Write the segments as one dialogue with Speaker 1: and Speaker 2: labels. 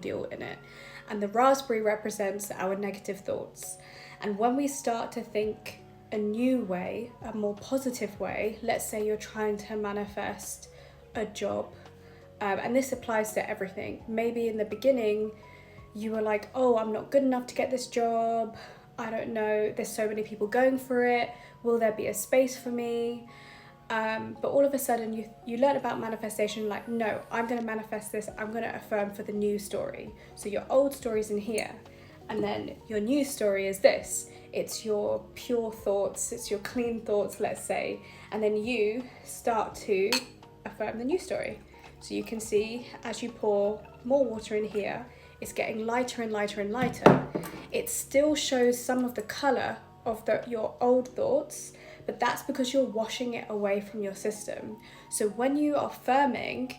Speaker 1: deal in it. And the raspberry represents our negative thoughts. And when we start to think a new way, a more positive way, let's say you're trying to manifest a job, and this applies to everything. Maybe in the beginning, you were like, oh, I'm not good enough to get this job. I don't know, there's so many people going for it. Will there be a space for me? But all of a sudden you learn about manifestation, like, no, I'm going to manifest this. I'm going to affirm for the new story. So your old story's in here. And then your new story is this. It's your pure thoughts. It's your clean thoughts, let's say. And then you start to affirm the new story. So you can see as you pour more water in here, it's getting lighter and lighter and lighter. It still shows some of the color of your old thoughts, but that's because you're washing it away from your system. So when you are affirming,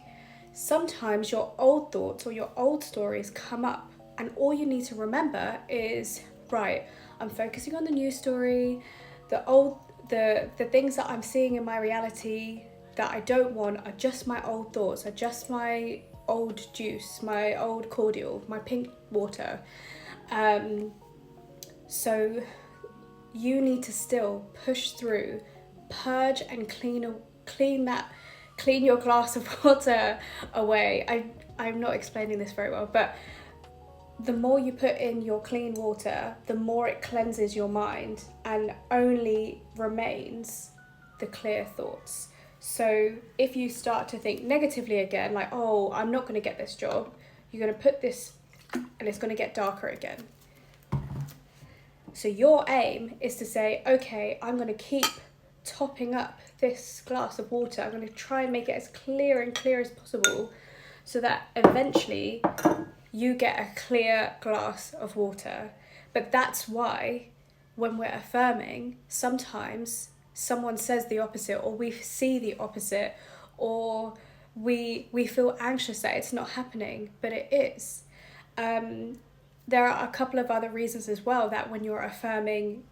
Speaker 1: sometimes your old thoughts or your old stories come up, and all you need to remember is, right, I'm focusing on the new story. The things that I'm seeing in my reality that I don't want are just my old thoughts, are just my old juice, my old cordial, my pink water. So you need to still push through, purge and clean your glass of water away. I'm not explaining this very well, but the more you put in your clean water, the more it cleanses your mind and only remains the clear thoughts. So if you start to think negatively again, like, oh, I'm not going to get this job, you're going to put this and it's going to get darker again. So your aim is to say, okay, I'm going to keep topping up this glass of water. I'm going to try and make it as clear as possible so that eventually you get a clear glass of water. But that's why when we're affirming, sometimes someone says the opposite, or we see the opposite, or we feel anxious that it's not happening, but it is. There are a couple of other reasons as well that when you're affirming,